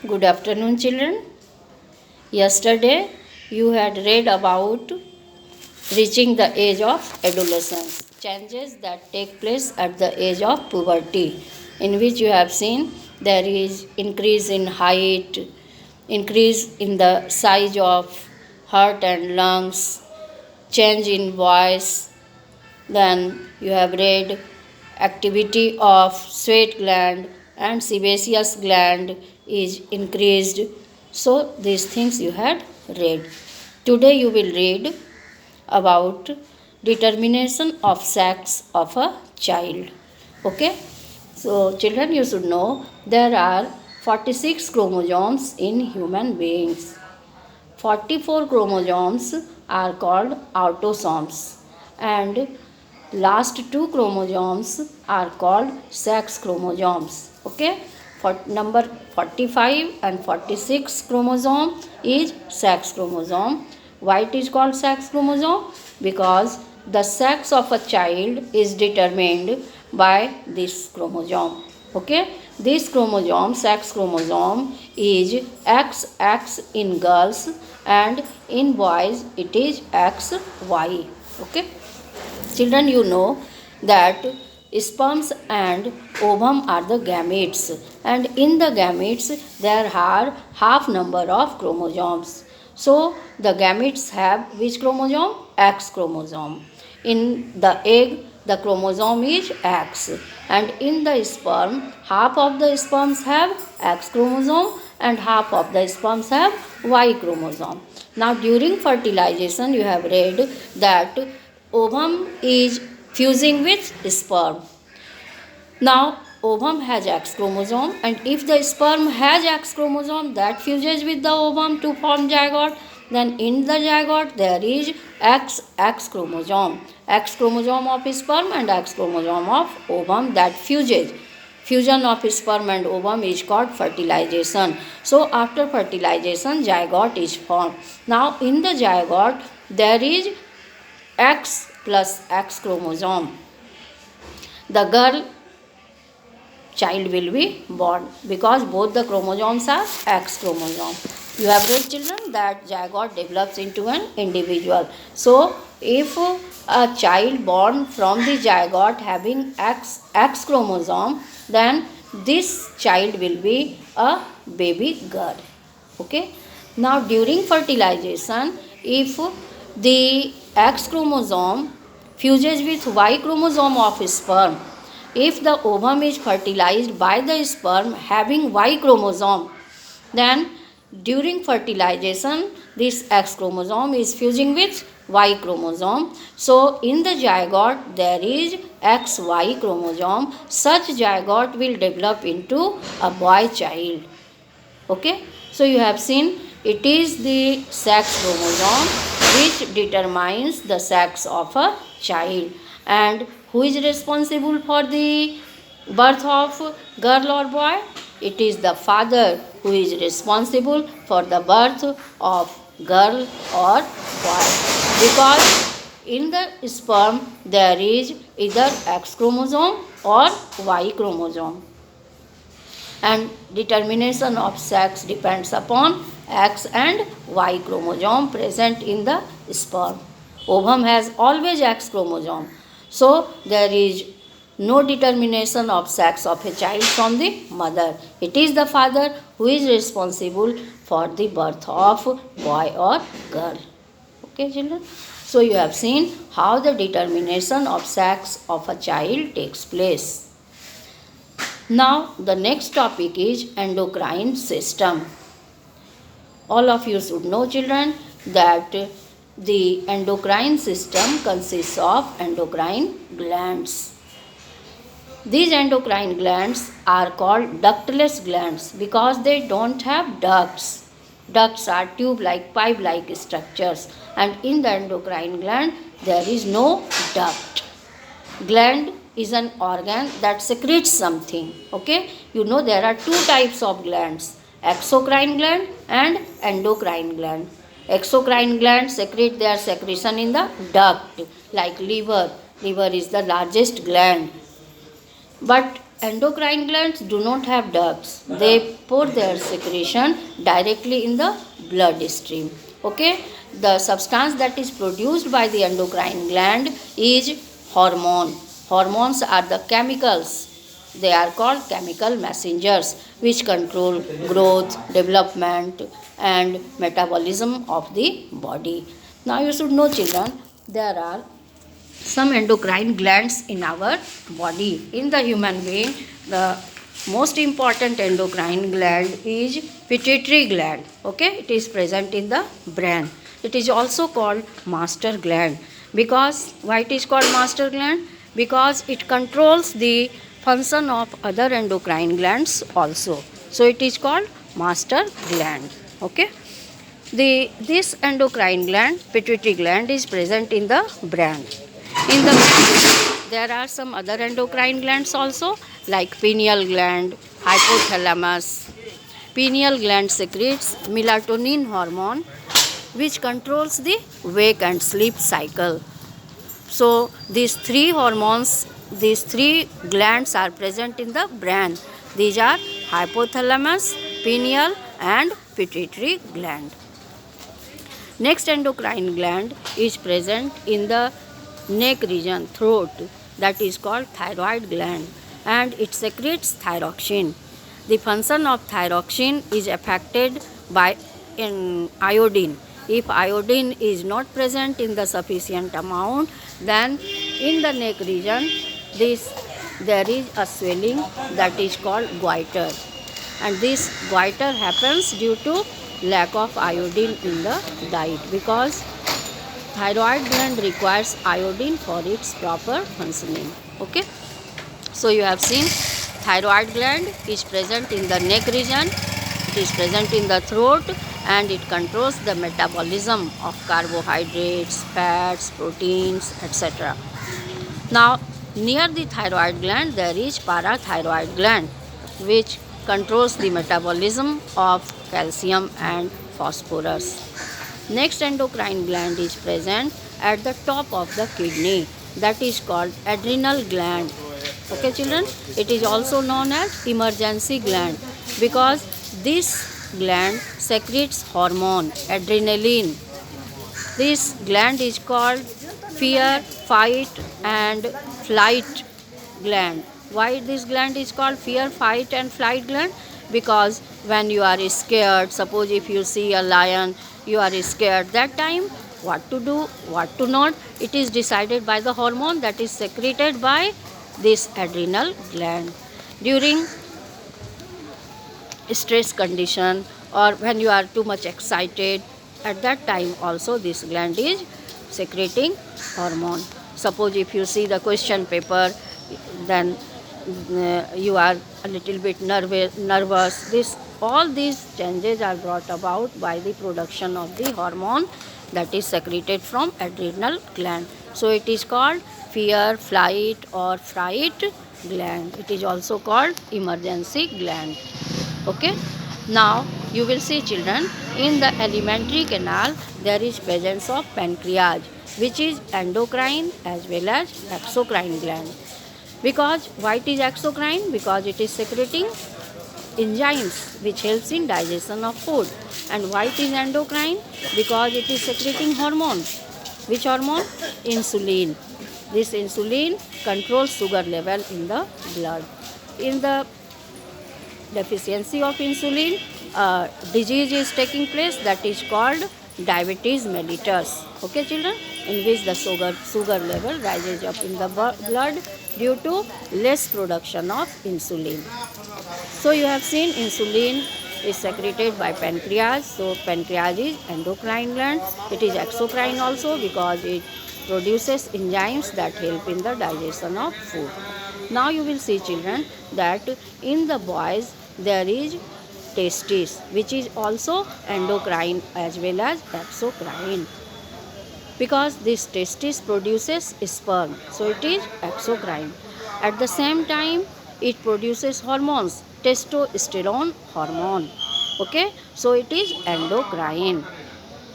Good afternoon, children. Yesterday, you had read about reaching the age of adolescence, changes that take place at the age of puberty, in which you have seen there is increase in height, increase in the size of heart and lungs, change in voice. Then you have read activity of sweat gland and sebaceous gland is increased. So these things you had read. Today you will read about determination of sex of a child. Okay? So children, you should know there are 46 chromosomes in human beings. 44 chromosomes are called autosomes and last two chromosomes are called sex chromosomes. Okay, for number 45 and 46 chromosome is sex chromosome. Why it is called sex chromosome? Because the sex of a child is determined by this chromosome. Okay, this chromosome, sex chromosome, is XX in girls and in boys it is XY. Okay, children, you know that sperms and ovum are the gametes, and in the gametes there are half number of chromosomes. So the gametes have which chromosome? X chromosome. In the egg the chromosome is X, and in the sperm half of the sperms have X chromosome and half of the sperms have Y chromosome. Now during fertilization you have read that ovum is fusing with sperm. Now ovum has X chromosome, and if the sperm has X chromosome that fuses with the ovum to form zygote, then in the zygote there is X chromosome. X chromosome of sperm and X chromosome of ovum that fuses. Fusion of sperm and ovum is called fertilization. So after fertilization zygote is formed. Now in the zygote there is X plus X chromosome. The girl child will be born because both the chromosomes are X chromosome. You have read, children, that zygote develops into an individual. So if a child born from the zygote having X chromosome, then this child will be a baby girl. Okay. Now during fertilization, if the X chromosome fuses with Y chromosome of sperm, if the ovum is fertilized by the sperm having Y chromosome, then during fertilization this X chromosome is fusing with Y chromosome. So in the zygote there is XY chromosome. Such zygote will develop into a boy child. Okay, so you have seen it is the sex chromosome which determines the sex of a child. And who is responsible for the birth of girl or boy? It is the father who is responsible for the birth of girl or boy, because in the sperm there is either X chromosome or Y chromosome, and determination of sex depends upon X and Y chromosome present in the sperm. Ovum has always X chromosome, so there is no determination of sex of a child from the mother. It is the father who is responsible for the birth of boy or girl. Okay, children? So you have seen how the determination of sex of a child takes place. Now the next topic is endocrine system. All of you should know, children, that the endocrine system consists of endocrine glands. These endocrine glands are called ductless glands because they don't have ducts. Ducts are tube-like, pipe-like structures, and in the endocrine gland there is no duct. Gland is an organ that secretes something. Okay, you know there are two types of glands, exocrine gland and endocrine gland. Exocrine glands secrete their secretion in the duct, like liver. Liver is the largest gland, but endocrine glands do not have ducts. They pour their secretion directly in the bloodstream. Okay, the substance that is produced by the endocrine gland is hormone. Hormones are the chemicals. They are called chemical messengers which control growth, development, and metabolism of the body. Now you should know, children, there are some endocrine glands in our body. In the human being, the most important endocrine gland is pituitary gland. Okay, it is present in the brain. It is also called master gland. Because why it is called master gland? Because it controls the function of other endocrine glands also. So it is called master gland. Okay. This endocrine gland, pituitary gland, is present in the brain. In the brain, there are some other endocrine glands also, like pineal gland, hypothalamus. Pineal gland secretes melatonin hormone, which controls the wake and sleep cycle. So these three hormones, these three glands are present in the brain. These are hypothalamus, pineal, and pituitary gland. Next endocrine gland is present in the neck region, throat, that is called thyroid gland, and it secretes thyroxine. The function of thyroxine is affected by iodine. If iodine is not present in the sufficient amount, then in the neck region there is a swelling that is called goiter, and this goiter happens due to lack of iodine in the diet, because thyroid gland requires iodine for its proper functioning. Okay, so you have seen thyroid gland is present in the neck region, it is present in the throat, and it controls the metabolism of carbohydrates, fats, proteins, etc. Now near the thyroid gland there is parathyroid gland, which controls the metabolism of calcium and phosphorus. Next endocrine gland is present at the top of the kidney, that is called adrenal gland. Okay children, it is also known as emergency gland, because this gland secretes hormone adrenaline. This gland is called fear, fight, and flight gland. Why this gland is called fear, fight, and flight gland? Because when you are scared, suppose if you see a lion, you are scared, that time what to do, what to not, it is decided by the hormone that is secreted by this adrenal gland. During stress condition, or when you are too much excited, at that time also this gland is secreting hormone. Suppose if you see the question paper, then you are a little bit nervous. All these changes are brought about by the production of the hormone that is secreted from adrenal gland. So it is called fear, flight, or fright gland. It is also called emergency gland. Okay. Now you will see children, in the alimentary canal there is presence of pancreas, which is endocrine as well as exocrine gland. Because why it is exocrine? Because it is secreting enzymes which helps in digestion of food. And why it is endocrine? Because it is secreting hormone. Which hormone? Insulin. This insulin controls sugar level in the blood. In the deficiency of insulin, disease is taking place that is called diabetes mellitus. Okay children, in which the sugar level rises up in the blood due to less production of insulin. So you have seen insulin is secreted by pancreas. So pancreas is endocrine gland. It is exocrine also because it produces enzymes that help in the digestion of food. Now you will see children that in the boys there is testis, which is also endocrine as well as exocrine, because this testis produces sperm, so it is exocrine. At the same time it produces hormones, testosterone hormone. Okay, so it is endocrine.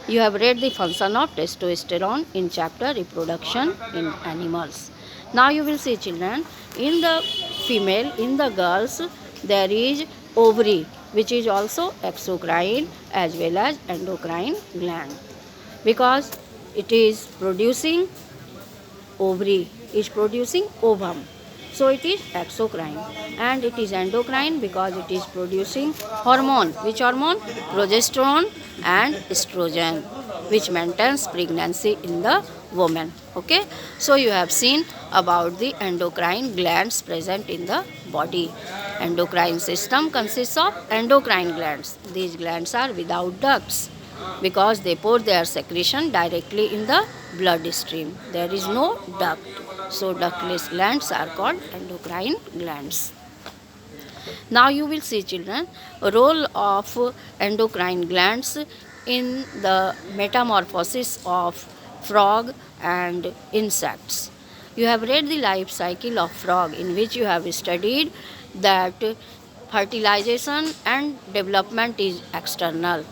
You have read the function of testosterone in chapter reproduction in animals. Now you will see children, in the female, in the girls, there is ovary, which is also exocrine as well as endocrine gland, because it is producing ovary, is producing ovum. So it is exocrine, and it is endocrine because it is producing hormone. Which hormone? Progesterone and estrogen, which maintains pregnancy in the woman. Okay, so you have seen about the endocrine glands present in the body. Endocrine system consists of endocrine glands. These glands are without ducts because they pour their secretion directly in the bloodstream. There is no duct. So ductless glands are called endocrine glands. Now you will see, children, role of endocrine glands in the metamorphosis of frog and insects. You have read the life cycle of frog, in which you have studied that fertilization and development is external,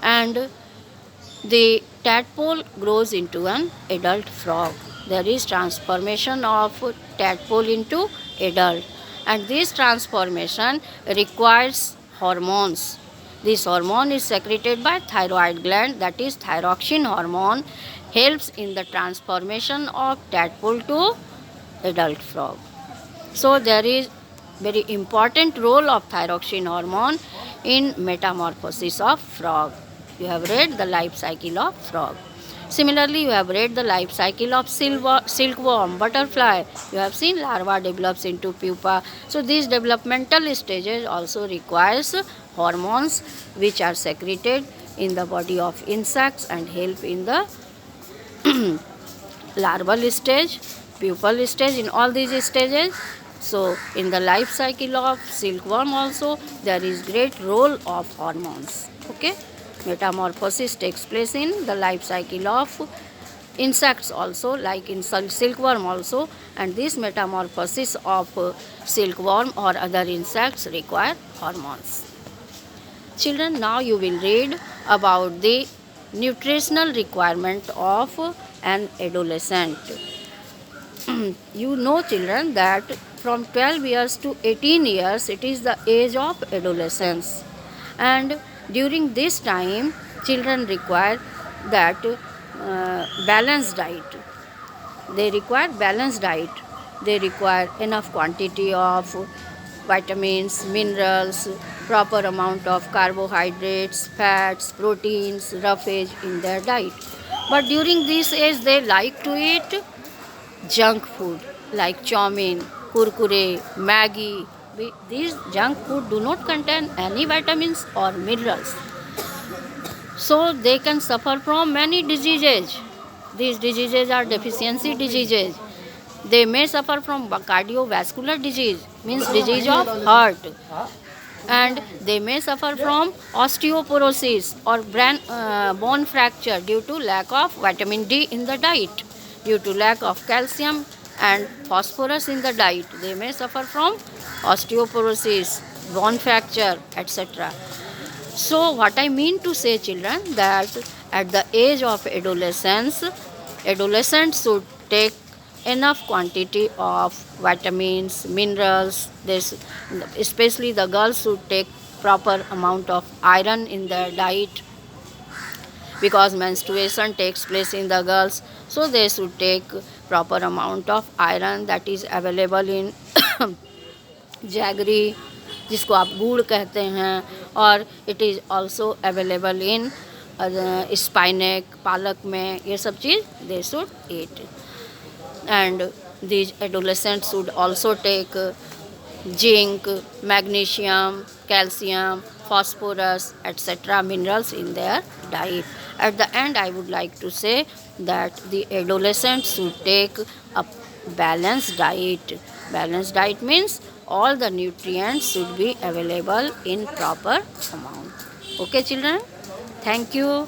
and the tadpole grows into an adult frog. There is transformation of tadpole into adult, and this transformation requires hormones. This hormone is secreted by thyroid gland, that is thyroxine hormone helps in the transformation of tadpole to adult frog. So there is very important role of thyroxine hormone in metamorphosis of frog. You have read the life cycle of frog. Similarly, you have read the life cycle of silkworm, butterfly. You have seen larva develops into pupa. So these developmental stages also requires hormones which are secreted in the body of insects and help in the larval stage, pupal stage, in all these stages. So in the life cycle of silkworm also there is great role of hormones. Okay, metamorphosis takes place in the life cycle of insects also, like in silkworm also, and this metamorphosis of silkworm or other insects require hormones. Children, now you will read about the nutritional requirement of an adolescent. You know, children, that from 12 years to 18 years it is the age of adolescence, and during this time children require that balanced diet. They require balanced diet. They require enough quantity of vitamins, minerals, proper amount of carbohydrates, fats, proteins, roughage in their diet. But during this age they like to eat junk food like chowmein, kurkure, Maggi. These junk food do not contain any vitamins or minerals. So they can suffer from many diseases. These diseases are deficiency diseases. They may suffer from cardiovascular disease, means disease of heart, and they may suffer from osteoporosis or bone fracture due to lack of vitamin D in the diet, due to lack of calcium and phosphorus in the diet. They may suffer from osteoporosis, bone fracture, etc. So what I mean to say, children, that at the age of adolescence, adolescents should take enough quantity of vitamins, minerals. This, especially the girls should take proper amount of iron in their diet, because menstruation takes place in the girls. So they should take proper amount of iron that is available in jaggery, जिसको आप गुड़ कहते हैं, और it is also available in spinach, पालक में, ये सब चीज़ they should eat. And these adolescents should also take zinc, magnesium, calcium, phosphorus, etc. minerals in their diet. At the end, I would like to say that the adolescents should take a balanced diet. Balanced diet means all the nutrients should be available in proper amount. Okay, children? Thank you.